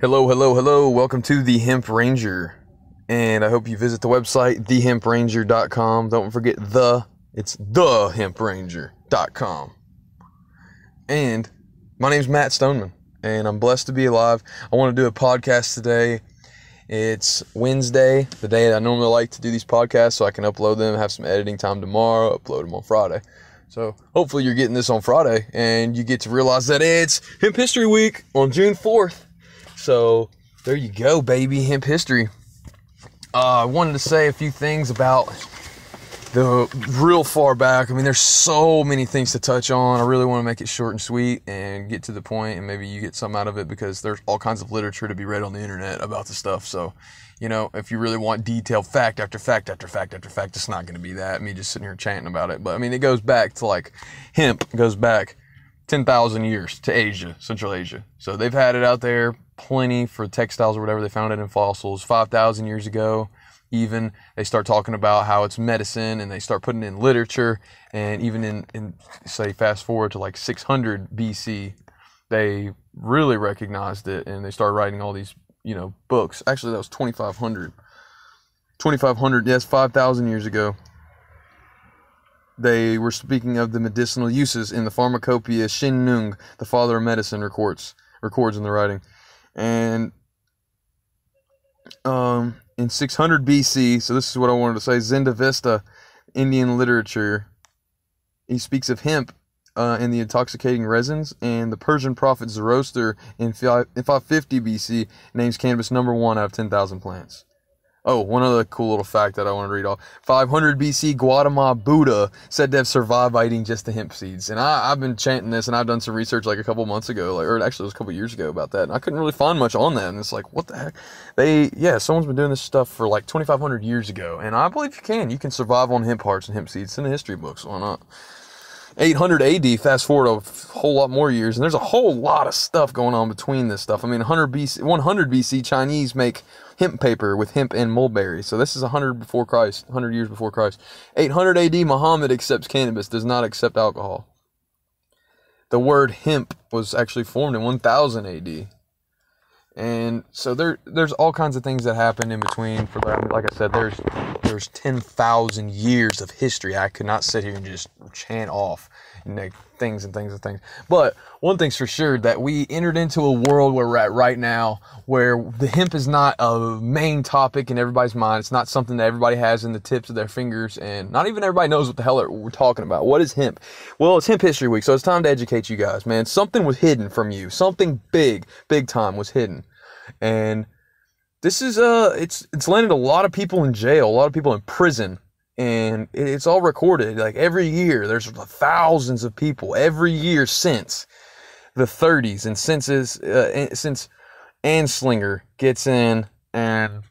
Hello, hello, hello. Welcome to the Hemp Ranger. And I hope you visit the website, thehempranger.com. Don't forget it's thehempranger.com. And my name's Matt Stoneman, and I'm blessed to be alive. I want to do a podcast today. It's Wednesday, the day I normally like to do these podcasts, so I can upload them, have some editing time tomorrow, upload them on Friday. So hopefully you're getting this on Friday, and you get to realize that it's Hemp History Week on June 4th. So there you go, baby, hemp history. I wanted to say a few things about the real far back. I mean, there's so many things to touch on. I really want to make it short and sweet and get to the point, and maybe you get something out of it, because there's all kinds of literature to be read on the internet about the stuff. So, you know, if you really want detailed fact after fact after fact after fact, it's not going to be that, me just sitting here chanting about it. But I mean, it goes back to, like, hemp goes back 10,000 years to Asia, Central Asia. So they've had it out there plenty for textiles or whatever. They found it in fossils 5,000 years ago. Even they start talking about how it's medicine, and they start putting it in literature. And even in say, fast forward to like 600 BC, they really recognized it, and they started writing all these, books. Actually, that was 2,500. 2,500, yes, 5,000 years ago. They were speaking of the medicinal uses in the Pharmacopoeia. Shin Nung, the father of medicine, records in the writing. And in 600 BC, so this is what I wanted to say, Zendavesta, Indian literature, he speaks of hemp and the intoxicating resins, and the Persian prophet Zoroaster in 550 BC names cannabis number 1 out of 10,000 plants. Oh, one other cool little fact that I want to read off. 500 BC, Gautama Buddha said to have survived by eating just the hemp seeds. And I've been chanting this, and I've done some research like a couple months ago, or actually it was a couple years ago about that. And I couldn't really find much on that. And it's like, what the heck? Someone's been doing this stuff for like 2,500 years ago. And I believe you can. You can survive on hemp hearts and hemp seeds. It's in the history books. Why not? 800 AD, fast forward a whole lot more years, and there's a whole lot of stuff going on between this stuff. I mean, 100 BC, Chinese make hemp paper with hemp and mulberry. So this is 100 years before Christ. 800 AD, Muhammad accepts cannabis, does not accept alcohol. The word hemp was actually formed in 1000 AD. And so there's all kinds of things that happen in between. Like I said, there's 10,000 years of history. I could not sit here and just chant off things. But one thing's for sure, that we entered into a world where we're at right now, where the hemp is not a main topic in everybody's mind. It's not something that everybody has in the tips of their fingers, and not even everybody knows what the hell we're talking about. What is hemp? Well, it's Hemp History Week, so it's time to educate you guys, man. Something was hidden from you. Something big time was hidden. And this is it's landed a lot of people in jail, a lot of people in prison, and it's all recorded. Like every year, there's thousands of people every year since the 30s, and since Anslinger gets in and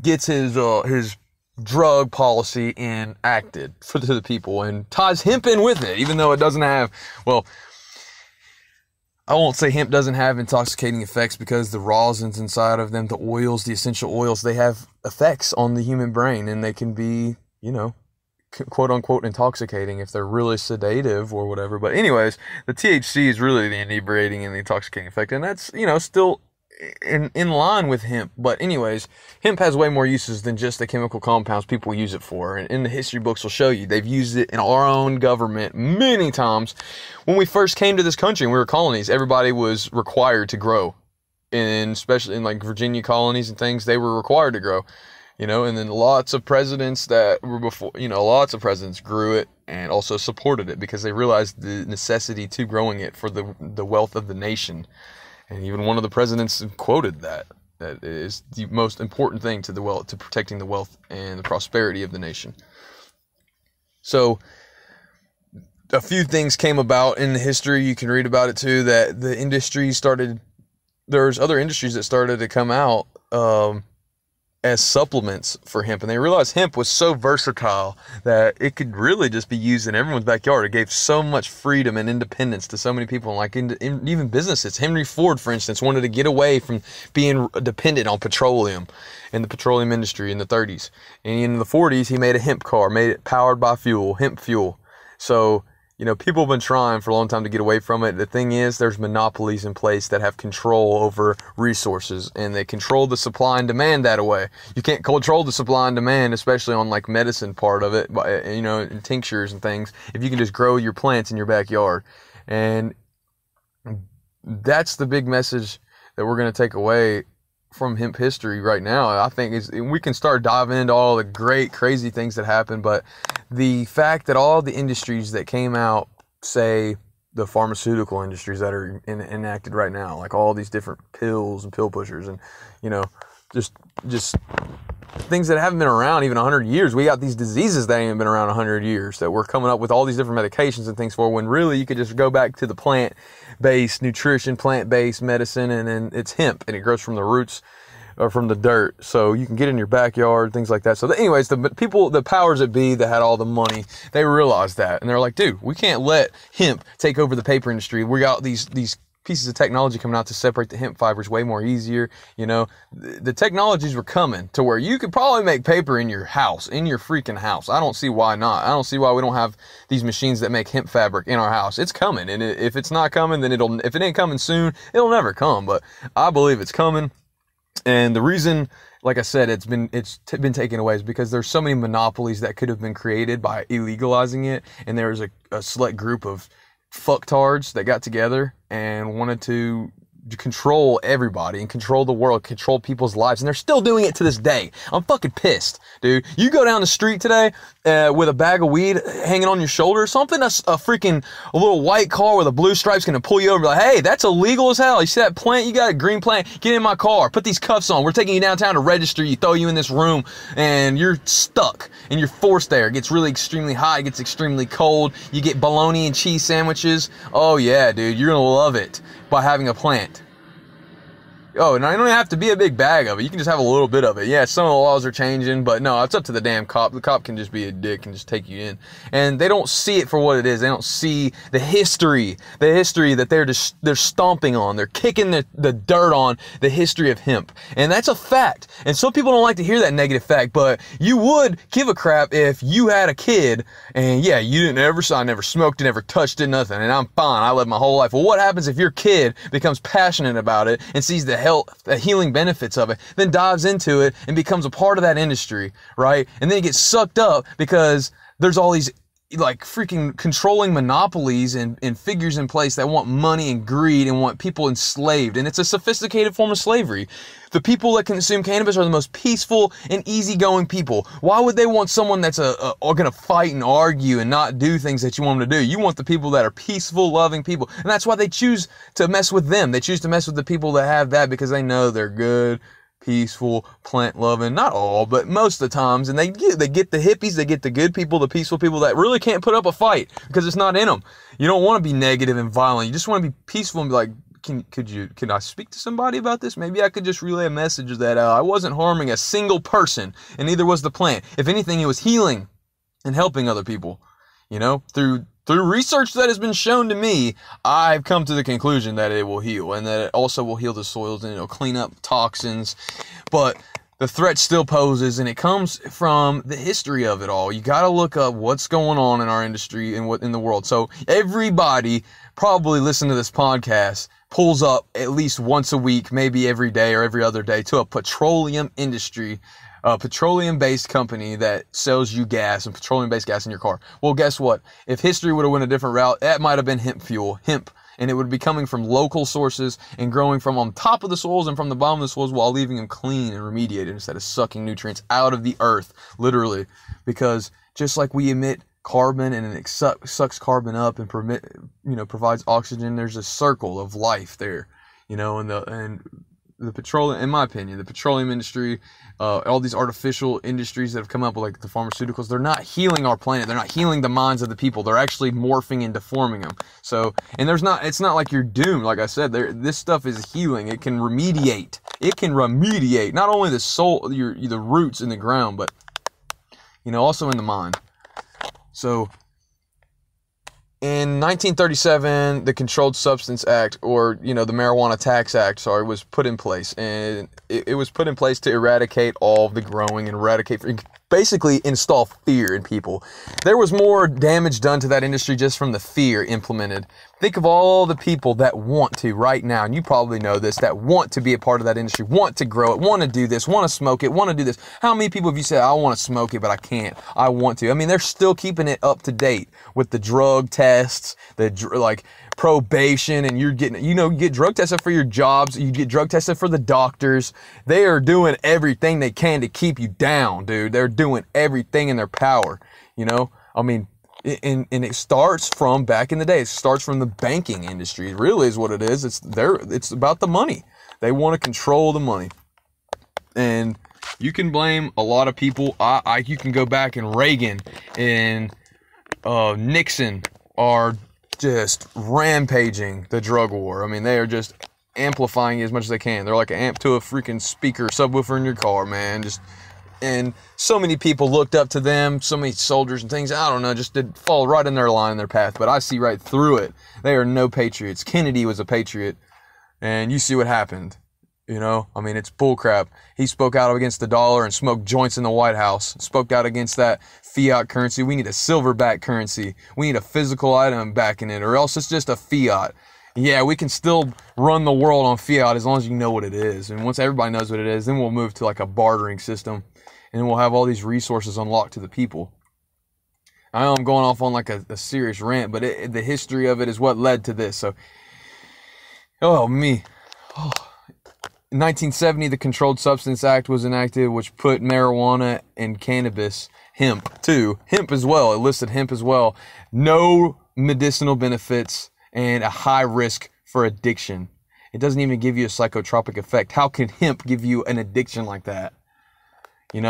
gets his drug policy enacted to the people, and ties hemp in with it, even though it doesn't have, well, I won't say hemp doesn't have intoxicating effects, because the rosins inside of them, the oils, the essential oils, they have effects on the human brain, and they can be, quote unquote intoxicating if they're really sedative or whatever. But anyways, the THC is really the inebriating and the intoxicating effect, and that's, still in line with hemp. But anyways, hemp has way more uses than just the chemical compounds people use it for. And in the history books will show you, they've used it in our own government many times. When we first came to this country and we were colonies, everybody was required to grow. And especially in like Virginia colonies and things, they were required to grow. And then lots of presidents that were before, lots of presidents grew it and also supported it, because they realized the necessity to growing it for the wealth of the nation. And even one of the presidents quoted that it is the most important thing to protecting the wealth and the prosperity of the nation. So a few things came about in the history. You can read about it too, that the industry there's other industries that started to come out as supplements for hemp, and they realized hemp was so versatile that it could really just be used in everyone's backyard. It gave so much freedom and independence to so many people, like even businesses. Henry Ford, for instance, wanted to get away from being dependent on petroleum and the petroleum industry in the 30s. And in the 40s, he made a hemp car, made it powered by hemp fuel. So You know, people have been trying for a long time to get away from it. The thing is, there's monopolies in place that have control over resources, and they control the supply and demand that way. You can't control the supply and demand, especially on like medicine part of it, you know, and tinctures and things, if you can just grow your plants in your backyard. And that's the big message that we're going to take away from hemp history right now. I think is we can start diving into all the great, crazy things that happened, but the fact that all the industries that came out, say the pharmaceutical industries that are enacted right now, like all these different pills and pill pushers, and you know, just things that haven't been around even 100 years. We got these diseases that ain't even been around 100 years that we're coming up with all these different medications and things for, when really you could just go back to the plant-based nutrition, plant-based medicine, and then it's hemp, and it grows from the roots or from the dirt, so you can get in your backyard, things like that. So anyways, the powers that be that had all the money, they realized that, and they're like, dude, we can't let hemp take over the paper industry. We got these pieces of technology coming out to separate the hemp fibers way more easier. You know, the technologies were coming to where you could probably make paper in your house, in your freaking house. I don't see why not. I don't see why we don't have these machines that make hemp fabric in our house. It's coming, and if it's not coming, then if it ain't coming soon, it'll never come. But I believe it's coming, and the reason, like I said, it's been taken away is because there's so many monopolies that could have been created by illegalizing it, and there was a select group of fucktards that got together and wanted to control everybody and control the world, control people's lives, and they're still doing it to this day. I'm fucking pissed, dude. You go down the street today with a bag of weed hanging on your shoulder or something, a little white car with a blue stripe's gonna pull you over like, hey, that's illegal as hell. You see that plant? You got a green plant? Get in my car. Put these cuffs on. We're taking you downtown to register you, throw you in this room, and you're stuck, and you're forced there. It gets really extremely hot. It gets extremely cold. You get bologna and cheese sandwiches. Oh, yeah, dude. You're gonna love it by having a plant. Oh, and I don't have to be a big bag of it. You can just have a little bit of it. Yeah, some of the laws are changing, but no, it's up to the damn cop. The cop can just be a dick and just take you in. And they don't see it for what it is. They don't see the history that they're stomping on. They're kicking the dirt on the history of hemp. And that's a fact. And some people don't like to hear that negative fact, but you would give a crap if you had a kid and yeah, I never smoked it, never touched it, nothing, and I'm fine. I lived my whole life. Well, what happens if your kid becomes passionate about it and sees the healing benefits of it, then dives into it and becomes a part of that industry, right? And then he gets sucked up because there's all these like freaking controlling monopolies and figures in place that want money and greed and want people enslaved. And it's a sophisticated form of slavery. The people that consume cannabis are the most peaceful and easygoing people. Why would they want someone that's gonna fight and argue and not do things that you want them to do? You want the people that are peaceful, loving people. And that's why they choose to mess with them. They choose to mess with the people that have that because they know they're good, peaceful, plant loving, not all, but most of the times. And they get the hippies, they get the good people, the peaceful people that really can't put up a fight because it's not in them. You don't want to be negative and violent. You just want to be peaceful and be like, can I speak to somebody about this? Maybe I could just relay a message that I wasn't harming a single person, and neither was the plant. If anything, it was healing and helping other people. You know, through research that has been shown to me, I've come to the conclusion that it will heal, and that it also will heal the soils, and it'll clean up toxins. But the threat still poses, and it comes from the history of it all. You got to look up what's going on in our industry and what in the world. So everybody probably listen to this podcast pulls up at least once a week, maybe every day or every other day, to a petroleum industry, a petroleum-based company that sells you gas and petroleum-based gas in your car. Well, guess what? If history would have went a different route, that might have been hemp fuel, hemp, and it would be coming from local sources and growing from on top of the soils and from the bottom of the soils while leaving them clean and remediated instead of sucking nutrients out of the earth, literally. Because just like we emit carbon and it sucks carbon up and provides oxygen, there's a circle of life there, and the petroleum, in my opinion, the petroleum industry, all these artificial industries that have come up, like the pharmaceuticals, they're not healing our planet. They're not healing the minds of the people. They're actually morphing and deforming them. So, and it's not like you're doomed. Like I said, this stuff is healing. It can remediate. It can remediate not only the soul, the roots in the ground, but, also in the mind. So, in 1937, the Controlled Substance Act, or, the Marijuana Tax Act, was put in place. And it was put in place to eradicate all of the growing and eradicate basically install fear in people. There was more damage done to that industry just from the fear implemented. Think of all the people that want to right now, and you probably know this, that want to be a part of that industry, want to grow it, want to do this, want to smoke it, want to do this. How many people have you said, I want to smoke it, but I can't, I want to? I mean, they're still keeping it up to date with the drug tests, like probation, and you're getting, you get drug tested for your jobs, you get drug tested for the doctors. They are doing everything they can to keep you down, dude. They're doing everything in their power, I mean, and it starts from back in the day. It starts from the banking industry. It really is what it is. It's about the money. They want to control the money. And you can blame a lot of people. You can go back, and Reagan and Nixon are just rampaging the drug war. I mean, they are just amplifying it as much as they can. They're like an amp to a freaking speaker, subwoofer in your car, man. And so many people looked up to them, so many soldiers and things, I don't know, just did fall right in their line, their path. But I see right through it. They are no patriots. Kennedy was a patriot, and you see what happened. I mean, it's bullcrap. He spoke out against the dollar and smoked joints in the White House. Spoke out against that fiat currency. We need a silverback currency. We need a physical item backing it, or else it's just a fiat. Yeah, we can still run the world on fiat as long as you know what it is. And once everybody knows what it is, then we'll move to like a bartering system, and we'll have all these resources unlocked to the people. I know I'm going off on like a serious rant, but the history of it is what led to this. So, in 1970, the Controlled Substance Act was enacted, which put marijuana and cannabis, hemp too, hemp as well, it listed hemp as well, no medicinal benefits and a high risk for addiction. It doesn't even give you a psychotropic effect. How can hemp give you an addiction like that? And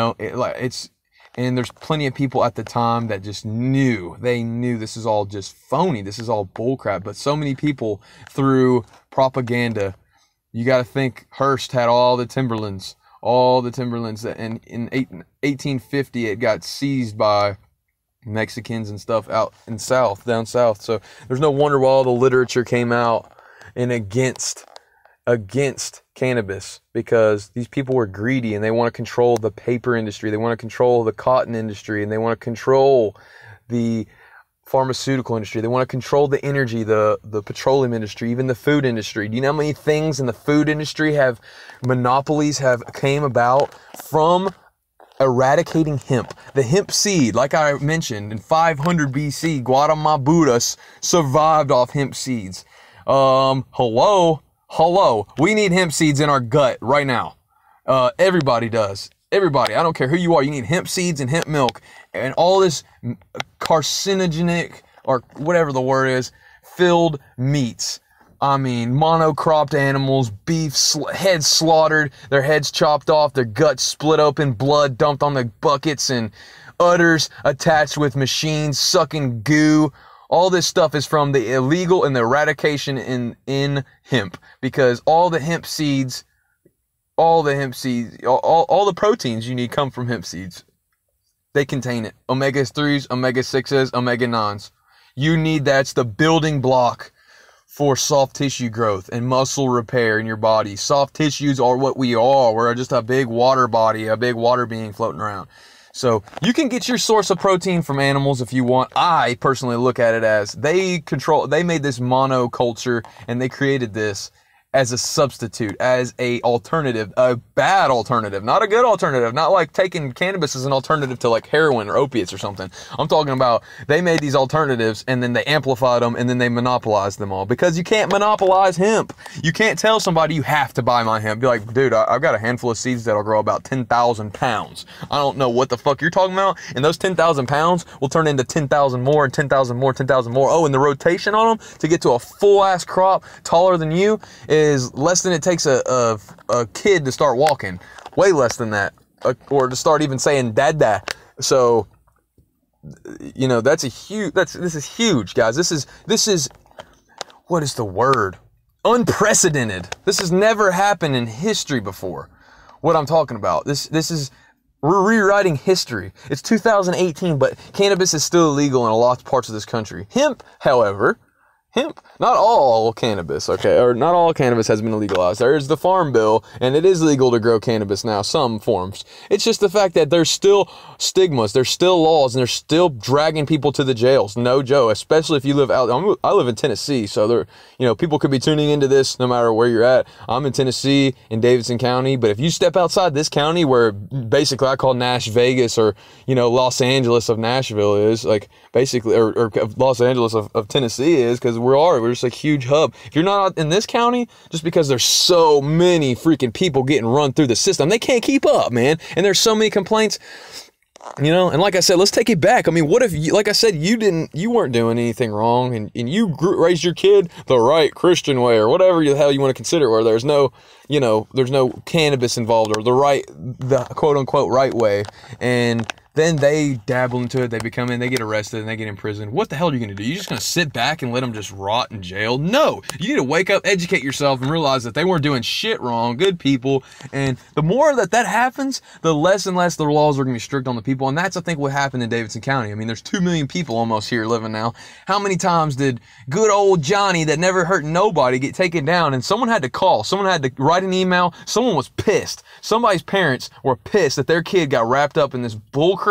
there's plenty of people at the time that just knew this is all just phony, this is all bullcrap. But so many people through propaganda. You got to think Hearst had all the Timberlands, and in 1850 it got seized by Mexicans and stuff out in down south. So there's no wonder why all the literature came out and against cannabis, because these people were greedy and they want to control the paper industry, they want to control the cotton industry, and they want to control the pharmaceutical industry. They want to control the energy, the petroleum industry, even the food industry. Do you know how many things in the food industry monopolies came about from eradicating hemp? The hemp seed, like I mentioned, in 500 BC, Guatemala Buddhas survived off hemp seeds. Hello, we need hemp seeds in our gut right now. Everybody does. Everybody, I don't care who you are, you need hemp seeds and hemp milk and all this carcinogenic, or whatever the word is, filled meats. I mean, monocropped animals, beef, heads slaughtered, their heads chopped off, their guts split open, blood dumped on the buckets, and udders attached with machines, sucking goo. All this stuff is from the illegal and the eradication in hemp, because all the seeds, all the proteins you need come from hemp seeds. They contain it. Omega-3s, omega-6s, omega-9s. You need that's the building block for soft tissue growth and muscle repair in your body. Soft tissues are what we are. We're just a big water body, a big water being floating around. So you can get your source of protein from animals if you want. I personally look at it as they made this monoculture, and they created this as a substitute, as a alternative, a bad alternative, not a good alternative, not like taking cannabis as an alternative to like heroin or opiates or something. I'm talking about they made these alternatives and then they amplified them and then they monopolized them all, because you can't monopolize hemp. You can't tell somebody you have to buy my hemp. Be like, dude, I've got a handful of seeds that'll grow about 10,000 pounds. I don't know what the fuck you're talking about. And those 10,000 pounds will turn into 10,000 more and 10,000 more, 10,000 more. Oh, and the rotation on them to get to a full ass crop taller than you is less than it takes a kid to start walking. Way less than that. Or to start even saying dada. So, this is huge, guys. This is, what is the word? Unprecedented. This has never happened in history before. What I'm talking about. We're rewriting history. It's 2018, but cannabis is still illegal in a lot of parts of this country. Hemp, however, hemp, not all cannabis, okay, or not all cannabis has been legalized. There's the Farm Bill, and it is legal to grow cannabis now, some forms. It's just the fact that there's still stigmas, there's still laws, and they're still dragging people to the jails. No joke, especially if you live out. I live in Tennessee, so there, people could be tuning into this no matter where you're at. I'm in Tennessee, in Davidson County, but if you step outside this county, where basically I call Nash Vegas, or Los Angeles of Nashville is, like, basically, or Los Angeles of Tennessee is, because we're just a huge hub. If you're not in this county, just because there's so many freaking people getting run through the system, they can't keep up, man. And there's so many complaints, and like I said, let's take it back. I mean, what if like I said, you weren't doing anything wrong, and you raised your kid the right Christian way, or whatever the hell you want to consider it, where there's no, there's no cannabis involved, or the quote unquote right way, and then they dabble into it, they get arrested, and they get in prison. What the hell are you going to do? You're just going to sit back and let them just rot in jail? No! You need to wake up, educate yourself, and realize that they weren't doing shit wrong, good people. And the more that happens, the less and less the laws are going to be strict on the people. And that's, I think, what happened in Davidson County. I mean, there's 2 million people almost here living now. How many times did good old Johnny, that never hurt nobody, get taken down? And someone had to call, someone had to write an email, someone was pissed. Somebody's parents were pissed that their kid got wrapped up in this bullcrap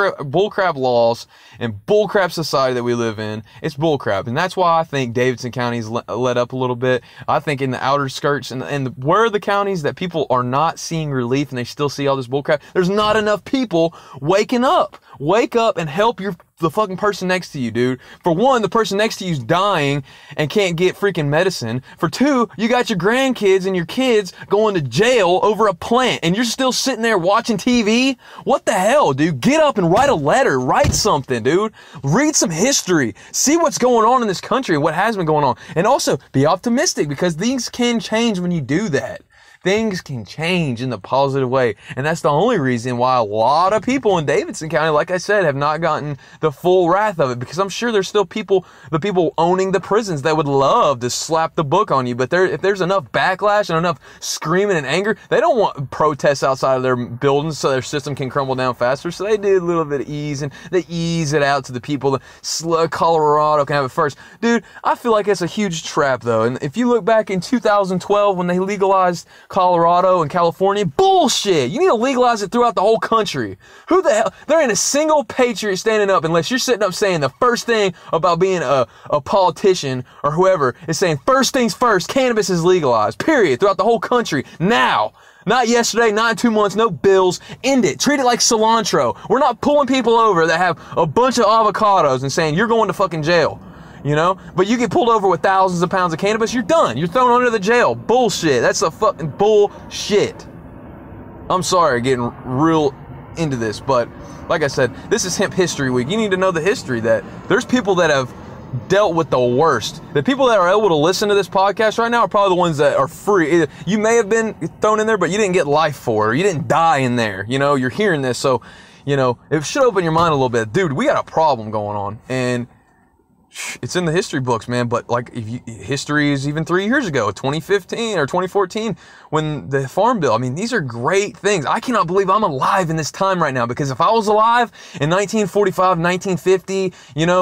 laws and bullcrap society that we live in. It's bullcrap, and that's why I think Davidson County's let up a little bit. I think in the outer skirts and where are the counties that people are not seeing relief and they still see all this bullcrap, there's not enough people waking up. Wake up and help the fucking person next to you, dude. For one, the person next to you's dying and can't get freaking medicine. For two, you got your grandkids and your kids going to jail over a plant, and you're still sitting there watching TV? What the hell, dude? Get up and write a letter. Write something, dude. Read some history. See what's going on in this country and what has been going on. And also, be optimistic, because things can change when you do that. Things can change in the positive way. And that's the only reason why a lot of people in Davidson County, like I said, have not gotten the full wrath of it. Because I'm sure there's still the people owning the prisons that would love to slap the book on you. But if there's enough backlash and enough screaming and anger, they don't want protests outside of their buildings so their system can crumble down faster. So they did a little bit of ease, and they ease it out to the people. Colorado can have it first. Dude, I feel like it's a huge trap, though. And if you look back in 2012 when they legalized Colorado and California, bullshit. You need to legalize it throughout the whole country. Who the hell? There ain't a single patriot standing up unless you're sitting up saying the first thing about being a politician or whoever is saying first things first, cannabis is legalized, period, throughout the whole country, now. Not yesterday, not in 2 months, no bills. End it. Treat it like cilantro. We're not pulling people over that have a bunch of avocados and saying you're going to fucking jail. But you get pulled over with thousands of pounds of cannabis, you're done. You're thrown under the jail. Bullshit. That's a fucking bullshit. I'm sorry getting real into this, but like I said, this is Hemp History Week. You need to know the history that there's people that have dealt with the worst. The people that are able to listen to this podcast right now are probably the ones that are free. You may have been thrown in there, but you didn't get life for it, or you didn't die in there. You're hearing this, so, it should open your mind a little bit. Dude, we got a problem going on, and it's in the history books, man. But like, history is even 3 years ago, 2015 or 2014, when the Farm Bill. I mean, these are great things. I cannot believe I'm alive in this time right now, because if I was alive in 1945, 1950,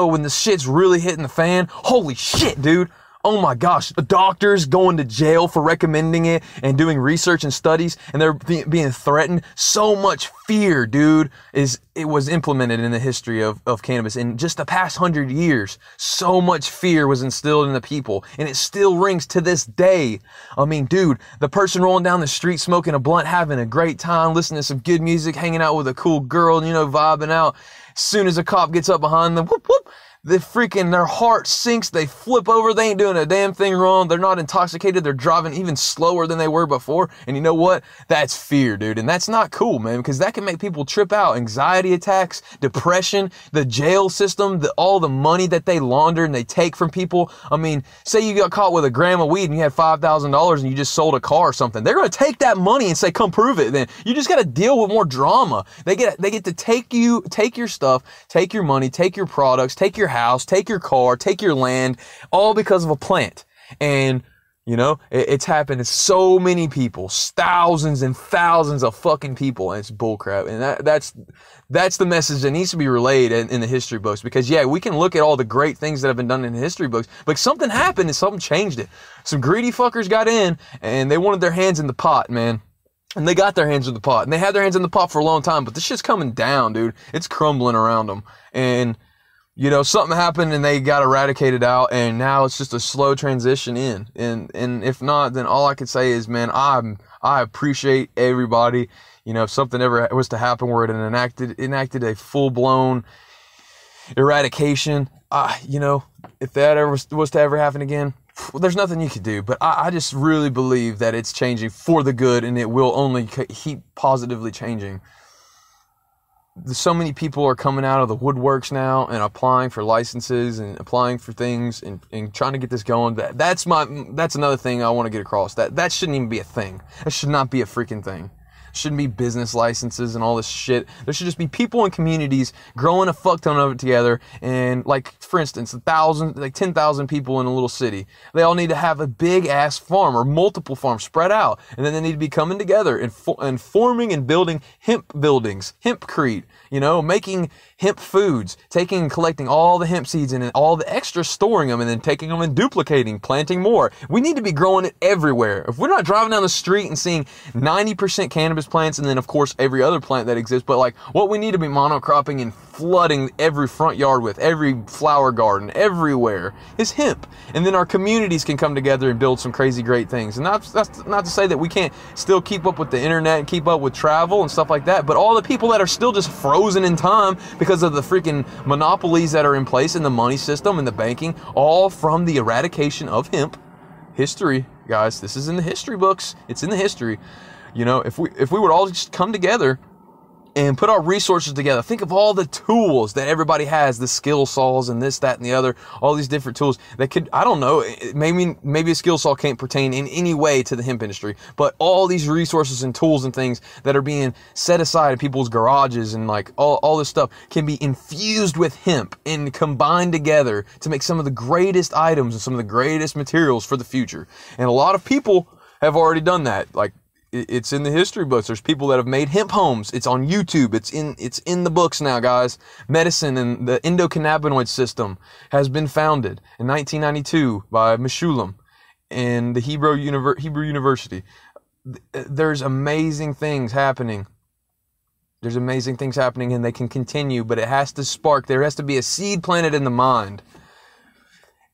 when the shit's really hitting the fan, holy shit, dude. Oh my gosh, the doctors going to jail for recommending it and doing research and studies, and they're being threatened. So much fear, dude, it was implemented in the history of cannabis. In just the past 100 years, so much fear was instilled in the people, and it still rings to this day. I mean, dude, the person rolling down the street smoking a blunt, having a great time, listening to some good music, hanging out with a cool girl, vibing out. As soon as a cop gets up behind them, whoop, whoop, their heart sinks, they flip over, they ain't doing a damn thing wrong, they're not intoxicated, they're driving even slower than they were before, and you know what? That's fear, dude, and that's not cool, man, because that can make people trip out. Anxiety attacks, depression, the jail system, all the money that they launder and they take from people. I mean, say you got caught with a gram of weed and you had $5,000 and you just sold a car or something. They're going to take that money and say, come prove it. Then you just got to deal with more drama. They get to take your stuff, take your money, take your products, take your house, take your car, take your land, all because of a plant. And You know, it's happened to so many people, thousands and thousands of fucking people, and it's bullcrap. And that's the message that needs to be relayed in the history books. Because yeah, we can look at all the great things that have been done in the history books, but something happened and something changed it. Some greedy fuckers got in and they wanted their hands in the pot, man. And they got their hands in the pot, and they had their hands in the pot for a long time. But this shit's coming down, dude. It's crumbling around them, and you know, something happened and they got eradicated out, and now it's just a slow transition in. And if not, then all I could say is, man, I appreciate everybody. You know, if something ever was to happen where it enacted a full-blown eradication, you know, if that ever was to ever happen again, well, there's nothing you could do. But I just really believe that it's changing for the good, and it will only keep positively changing. So many people are coming out of the woodworks now and applying for licenses and applying for things and trying to get this going. That's another thing I want to get across. That shouldn't even be a thing. That should not be a freaking thing. Shouldn't be business licenses and all this shit. There should just be people in communities growing a fuck ton of it together. And like, for instance, 10,000 people in a little city. They all need to have a big ass farm or multiple farms spread out. And then they need to be coming together and forming and building hemp buildings, hempcrete, you know, making hemp foods, taking and collecting all the hemp seeds and all the extra, storing them, and then taking them and duplicating, planting more. We need to be growing it everywhere. If we're not driving down the street and seeing 90% cannabis plants, and then of course every other plant that exists, but like what we need to be monocropping and flooding every front yard with, every flower garden, everywhere, is hemp. And then our communities can come together and build some crazy great things. And that's not to say that we can't still keep up with the internet and keep up with travel and stuff like that, but all the people that are still just frozen in time because of the freaking monopolies that are in place in the money system and the banking, all from the eradication of hemp. History, guys, this is in the history books. It's in the history. You know, if we would all just come together and put our resources together, think of all the tools that everybody has, the skill saws and this, that, and the other, all these different tools that could, I don't know, maybe a skill saw can't pertain in any way to the hemp industry, but all these resources and tools and things that are being set aside in people's garages and like all this stuff can be infused with hemp and combined together to make some of the greatest items and some of the greatest materials for the future. And a lot of people have already done that. Like, it's in the history books. There's people that have made hemp homes. It's on YouTube. It's in the books now, guys. Medicine and the endocannabinoid system has been founded in 1992 by Meshulam in the Hebrew University. There's amazing things happening. There's amazing things happening, and they can continue, but it has to spark. There has to be a seed planted in the mind.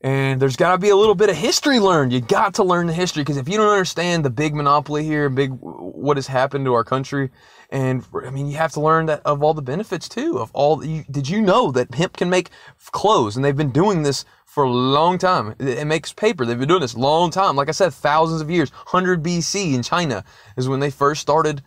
And there's got to be a little bit of history learned. You got to learn the history, because if you don't understand the big monopoly here, what has happened to our country, and I mean, you have to learn that of all the benefits too. Did you know that hemp can make clothes, and they've been doing this for a long time. It makes paper. They've been doing this a long time. Like I said, thousands of years. 100 BC in China is when they first started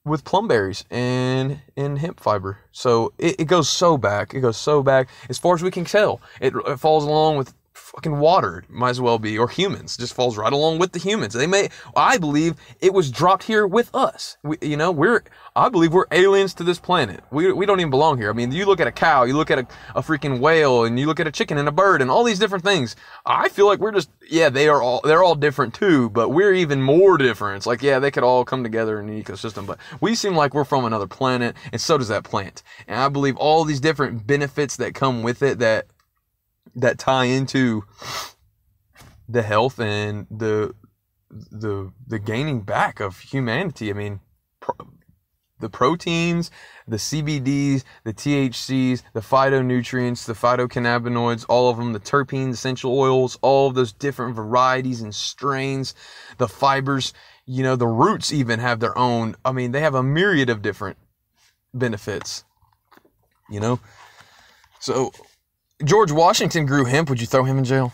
with plum berries and hemp fiber. So it goes so back. It goes so back. As far as we can tell, it falls along with fucking water. It might as well be, or humans. It just falls right along with the humans. I believe it was dropped here with us. I believe we're aliens to this planet. We don't even belong here. I mean, you look at a cow, you look at a freaking whale, and you look at a chicken and a bird and all these different things. I feel like we're just, yeah, they're all different too, but we're even more different. It's like, yeah, they could all come together in an ecosystem, but we seem like we're from another planet, and so does that plant. And I believe all these different benefits that come with it that tie into the health and the gaining back of humanity. I mean, the proteins, the CBDs, the THCs, the phytonutrients, the phytocannabinoids, all of them, the terpenes, essential oils, all of those different varieties and strains, the fibers, the roots even have their own. I mean, they have a myriad of different benefits, So George Washington grew hemp. Would you throw him in jail?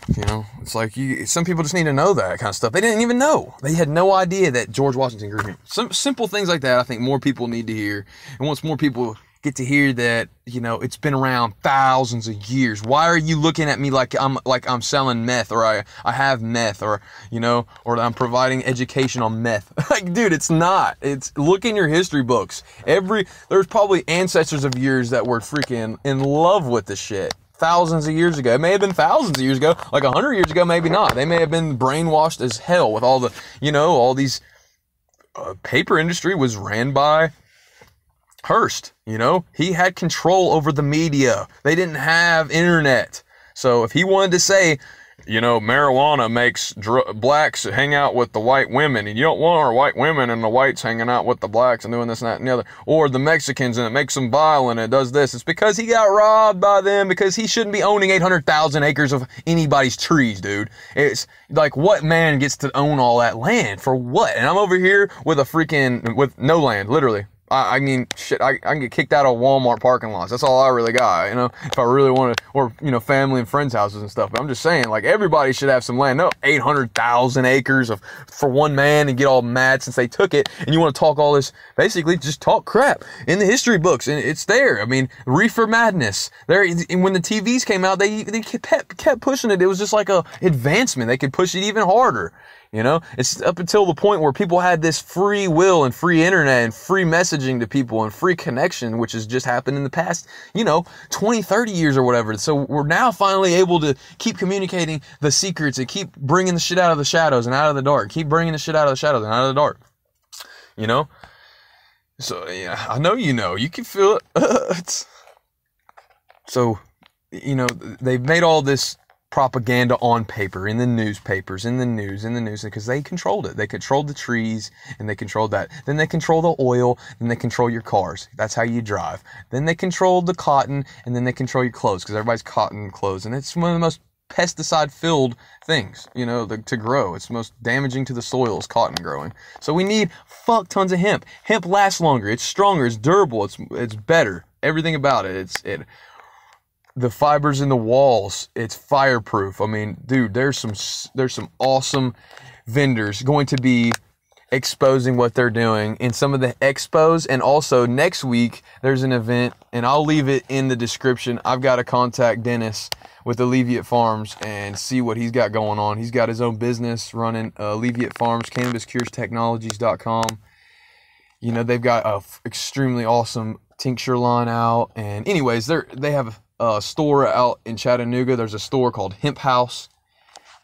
It's like some people just need to know that kind of stuff. They didn't even know. They had no idea that George Washington grew hemp. Some simple things like that I think more people need to hear. And once more people get to hear that, it's been around thousands of years. Why are you looking at me like I'm selling meth, or I have meth, or or I'm providing education on meth? Like, dude, it's not. It's, look in your history books. There's probably ancestors of yours that were freaking in love with this shit. thousands of years ago. It may have been thousands of years ago, like 100 years ago, maybe not. They may have been brainwashed as hell with all the, all these paper industry was ran by Hearst. He had control over the media. They didn't have internet. So if he wanted to say, marijuana makes blacks hang out with the white women, and you don't want our white women and the whites hanging out with the blacks and doing this and that and the other, or the Mexicans and it makes them violent and it does this, it's because he got robbed by them, because he shouldn't be owning 800,000 acres of anybody's trees, dude. It's like, what man gets to own all that land for what? And I'm over here with with no land, literally. I mean, shit, I can get kicked out of Walmart parking lots. That's all I really got, if I really want to, or, family and friends' houses and stuff. But I'm just saying, like, everybody should have some land. No 800,000 acres for one man and get all mad since they took it. And you want to talk all this, basically just talk crap in the history books. And it's there. I mean, Reefer Madness. And when the TVs came out, they kept pushing it. It was just like a advancement. They could push it even harder. It's up until the point where people had this free will and free internet and free messaging to people and free connection, which has just happened in the past, 20, 30 years or whatever. So we're now finally able to keep communicating the secrets and keep bringing the shit out of the shadows and out of the dark. Keep bringing the shit out of the shadows and out of the dark. So, yeah, I know you can feel it. So, they've made all this propaganda on paper, in the newspapers, in the news, because they controlled it. They controlled the trees, and they controlled that. Then they control the oil, then they control your cars. That's how you drive. Then they control the cotton, and then they control your clothes, because everybody's cotton clothes, and it's one of the most pesticide-filled things, to grow. It's the most damaging to the soil is cotton growing. So we need fuck tons of hemp. Hemp lasts longer. It's stronger. It's durable. It's better. Everything about it. The fibers in the walls, it's fireproof. I mean, dude, there's some awesome vendors going to be exposing what they're doing in some of the expos. And also next week, there's an event, and I'll leave it in the description. I've got to contact Dennis with Alleviate Farms and see what he's got going on. He's got his own business running, Alleviate Farms, CannabisCuresTechnologies.com. They've got a extremely awesome tincture line out. And anyways, they have a store out in Chattanooga. There's a store called Hemp House,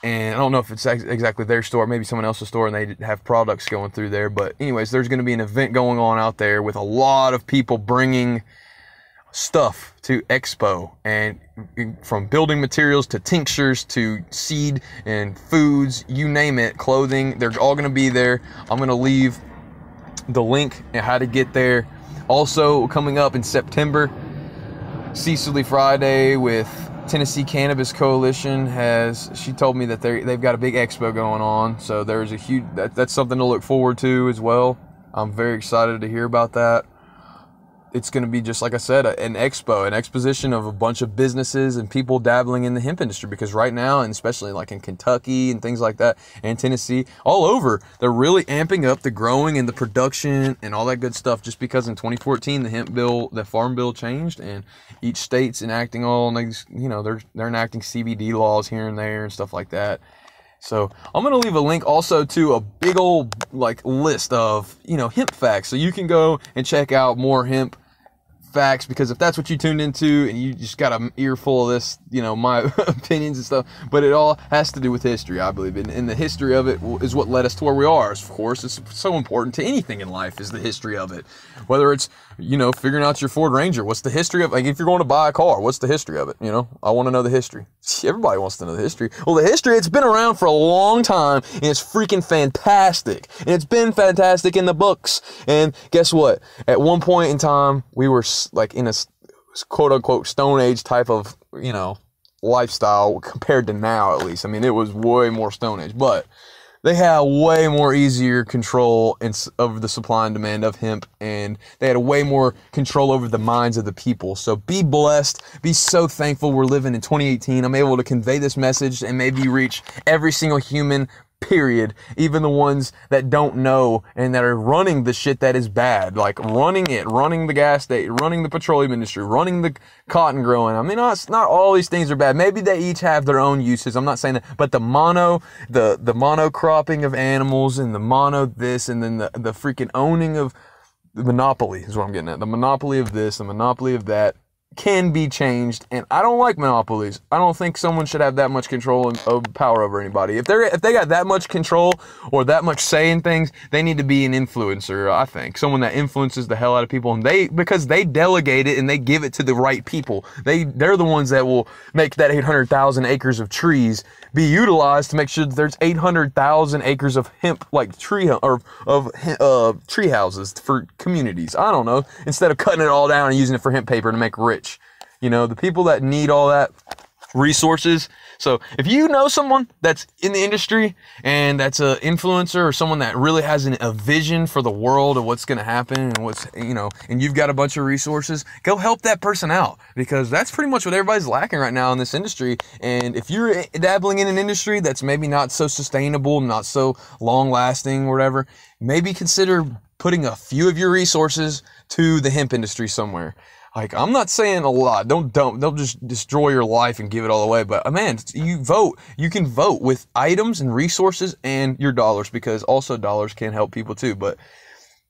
and I don't know if it's exactly their store, maybe someone else's store, and they have products going through there. But anyways, there's going to be an event going on out there with a lot of people bringing stuff to Expo, and from building materials to tinctures to seed and foods, you name it, clothing, they're all going to be there. I'm going to leave the link and how to get there. Also coming up in September, Cecily Friday with Tennessee Cannabis Coalition she told me that they've got a big expo going on. So there's a huge, that's something to look forward to as well. I'm very excited to hear about that. It's going to be, just like I said, an exposition of a bunch of businesses and people dabbling in the hemp industry, because right now, and especially like in Kentucky and things like that, and Tennessee, all over, they're really amping up the growing and the production and all that good stuff, just because in 2014 the farm bill changed, and each state's enacting all these, they're enacting CBD laws here and there and stuff like that. So I'm going to leave a link also to a big old list of, hemp facts, so you can go and check out more hemp facts, because if that's what you tuned into and you just got an earful of this, my opinions and stuff, but it all has to do with history, I believe, and the history of it is what led us to where we are. Of course, it's so important to anything in life is the history of it, whether it's, figuring out your Ford Ranger, what's the history of, if you're going to buy a car, what's the history of it, I want to know the history. Everybody wants to know the history. Well, the history, it's been around for a long time, and it's freaking fantastic, and it's been fantastic in the books. And guess what? At one point in time, we were in a quote-unquote Stone Age type of, lifestyle compared to now, at least. I mean, it was way more Stone Age, but they had way more easier control of the supply and demand of hemp, and they had a way more control over the minds of the people. So be blessed, be so thankful we're living in 2018. I'm able to convey this message and maybe reach every single human, period, even the ones that don't know and that are running the shit that is bad, running the gas station, running the petroleum industry, running the cotton growing. I mean, it's not all these things are bad. Maybe they each have their own uses. I'm not saying that, but the monocropping of animals and the mono this, and then the freaking owning of the monopoly is what I'm getting at. The monopoly of this, the monopoly of that, can be changed, and I don't like monopolies. I don't think someone should have that much control of power over anybody. If they got that much control or that much say in things, they need to be an influencer. I think someone that influences the hell out of people, and because they delegate it and they give it to the right people. They're the ones that will make that 800,000 acres of trees be utilized to make sure that there's 800,000 acres of hemp, like tree houses for communities. I don't know. Instead of cutting it all down and using it for hemp paper to make rich. You know, the people that need all that resources. So if you know someone that's in the industry and that's an influencer or someone that really has a vision for the world of what's going to happen and what's, you know, and you've got a bunch of resources, go help that person out, because that's pretty much what everybody's lacking right now in this industry. And if you're dabbling in an industry that's maybe not so sustainable, not so long lasting, whatever, maybe consider putting a few of your resources to the hemp industry somewhere. Like, I'm not saying a lot. Don't just destroy your life and give it all away. But man, you can vote with items and resources and your dollars, because also dollars can help people too. But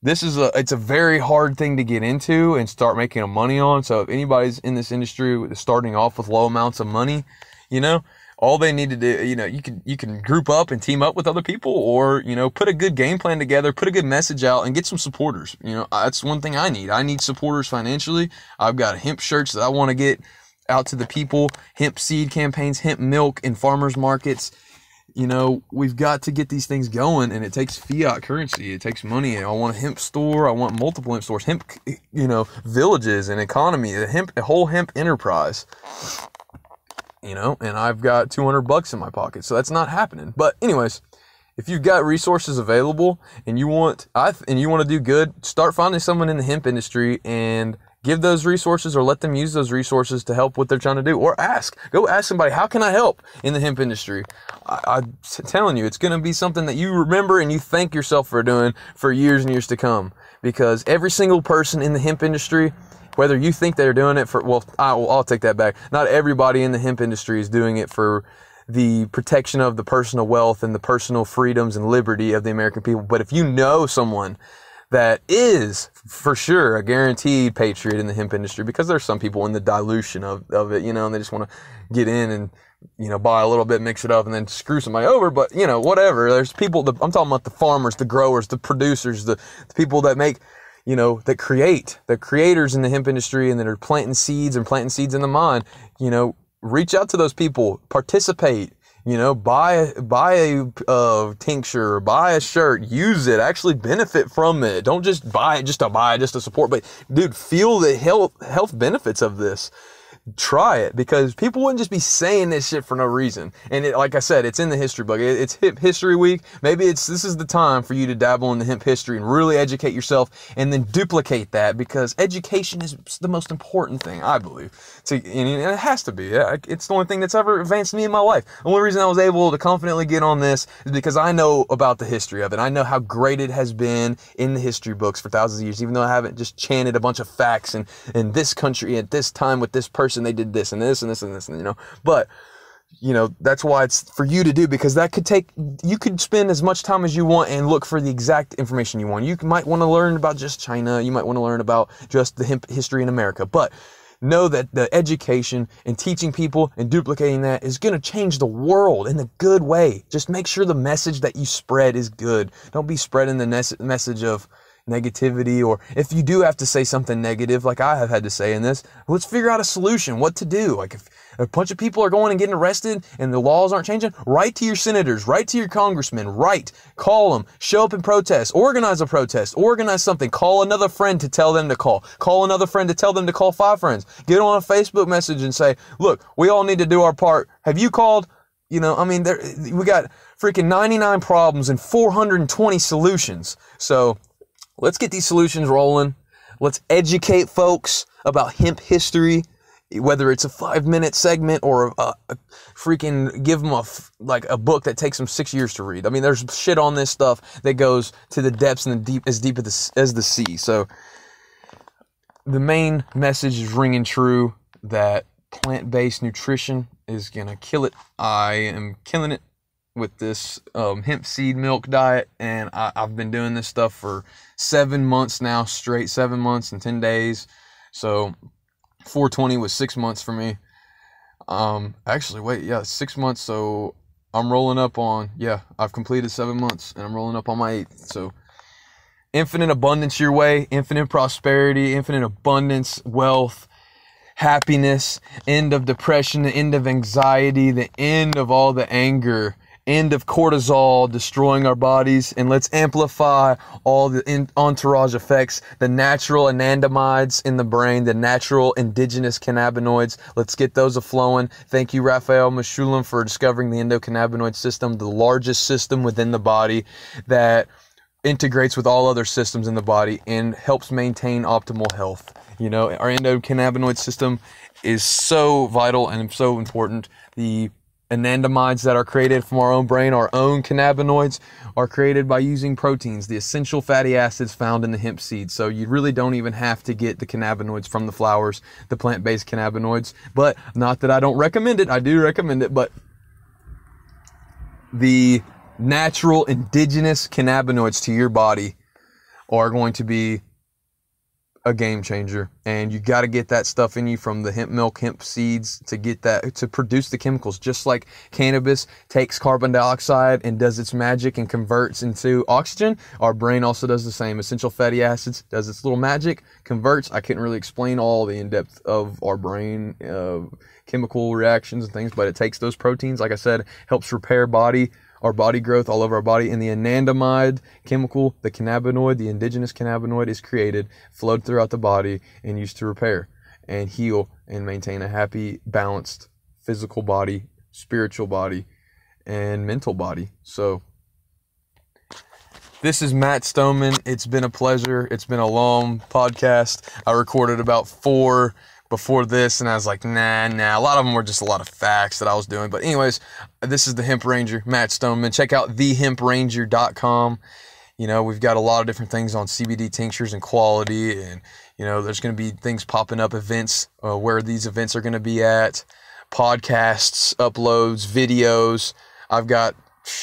it's a very hard thing to get into and start making money on. So if anybody's in this industry starting off with low amounts of money, you know, all they need to do, you know, you can group up and team up with other people, or, you know, put a good game plan together, put a good message out, and get some supporters. You know, that's one thing I need. I need supporters financially. I've got hemp shirts that I want to get out to the people, hemp seed campaigns, hemp milk in farmers markets. You know, we've got to get these things going, and it takes fiat currency. It takes money. And I want a hemp store. I want multiple hemp stores, hemp, you know, villages and economy, a whole hemp enterprise. You know, and I've got $200 in my pocket, so that's not happening. But anyways, if you've got resources available and you want to do good, start finding someone in the hemp industry and give those resources, or let them use those resources to help what they're trying to do. Or go ask somebody, how can I help in the hemp industry? I'm telling you, it's going to be something that you remember and you thank yourself for doing for years and years to come, because every single person in the hemp industry, whether you think they're doing it for, well, I'll take that back. Not everybody in the hemp industry is doing it for the protection of the personal wealth and the personal freedoms and liberty of the American people. But if you know someone that is for sure a guaranteed patriot in the hemp industry, because there's some people in the dilution of it, you know, and they just want to get in and, you know, buy a little bit, mix it up, and then screw somebody over. But, you know, whatever. There's people, I'm talking about the farmers, the growers, the producers, the people that make, you know, the creators in the hemp industry and that are planting seeds in the mine. You know, reach out to those people, participate, you know, buy a tincture, buy a shirt, use it, actually benefit from it. Don't just buy it just to support, but dude, feel the health benefits of this. Try it, because people wouldn't just be saying this shit for no reason. And like I said, it's in the history book. It's Hemp History Week. Maybe this is the time for you to dabble in the hemp history and really educate yourself, and then duplicate that, because education is the most important thing, I believe. And it has to be. It's the only thing that's ever advanced me in my life. The only reason I was able to confidently get on this is because I know about the history of it. I know how great it has been in the history books for thousands of years, even though I haven't just chanted a bunch of facts and in this country at this time with this person they did this and this and this and this, and, you know. But, you know, that's why it's for you to do, because you could spend as much time as you want and look for the exact information you want. You might want to learn about just China. You might want to learn about just the hemp history in America. But know that the education and teaching people and duplicating that is going to change the world in a good way. Just make sure the message that you spread is good. Don't be spreading the message of negativity, or if you do have to say something negative, like I have had to say in this, let's figure out a solution, what to do. Like, if a bunch of people are going and getting arrested and the laws aren't changing, write to your senators, write to your congressmen, call them, show up and protest, organize a protest, organize something, call another friend to tell them to call another friend to tell them to call 5 friends, get on a Facebook message and say, look, we all need to do our part. Have you called? You know, I mean, we got freaking 99 problems and 420 solutions. So let's get these solutions rolling. Let's educate folks about hemp history, whether it's a 5-minute segment or a freaking give them a book that takes them 6 years to read. I mean, there's shit on this stuff that goes to the depths and as deep as the sea. So the main message is ringing true, that plant-based nutrition is going to kill it. I am killing it with this hemp seed milk diet, and I've been doing this stuff for 7 months now straight, 7 months and 10 days. So 420 was 6 months for me. Actually, wait, yeah, 6 months. So I'm rolling up on, I've completed 7 months and I'm rolling up on my 8th. So infinite abundance your way, infinite prosperity, infinite abundance, wealth, happiness, end of depression, the end of anxiety, the end of all the anger, end of cortisol destroying our bodies, and let's amplify all the entourage effects, the natural anandamides in the brain, the natural indigenous cannabinoids. Let's get those a-flowing. Thank you, Raphael Mechoulam, for discovering the endocannabinoid system, the largest system within the body that integrates with all other systems in the body and helps maintain optimal health. You know, our endocannabinoid system is so vital and so important. The anandamides that are created from our own brain, our own cannabinoids, are created by using proteins, the essential fatty acids found in the hemp seeds. So you really don't even have to get the cannabinoids from the flowers, the plant-based cannabinoids. But not that I don't recommend it, I do recommend it, but the natural indigenous cannabinoids to your body are going to be a game changer, and you got to get that stuff in you from the hemp milk, hemp seeds, to get that, to produce the chemicals. Just like cannabis takes carbon dioxide and does its magic and converts into oxygen, our brain also does the same. Essential fatty acids does its little magic, converts. I couldn't really explain all the in-depth of our brain chemical reactions and things, but it takes those proteins, like I said, helps repair our body growth all over our body, and the anandamide chemical, the cannabinoid, the indigenous cannabinoid, is created, flowed throughout the body, and used to repair and heal and maintain a happy, balanced physical body, spiritual body, and mental body. So this is Matt Stoneman. It's been a pleasure. It's been a long podcast. I recorded about 4 before this, and I was like, nah. A lot of them were just a lot of facts that I was doing. But anyways, this is the Hemp Ranger, Matt Stoneman. Check out thehempranger.com. You know, we've got a lot of different things on CBD tinctures and quality, and, you know, there's going to be things popping up, events, where these events are going to be at, podcasts, uploads, videos. I've got,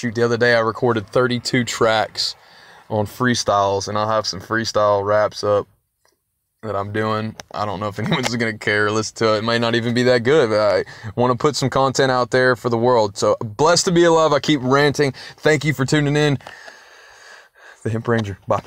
the other day I recorded 32 tracks on freestyles, and I'll have some freestyle raps up that I'm doing. I don't know if anyone's going to care or listen to it. It might not even be that good, but I want to put some content out there for the world. So blessed to be alive. I keep ranting. Thank you for tuning in. The Hemp Ranger. Bye.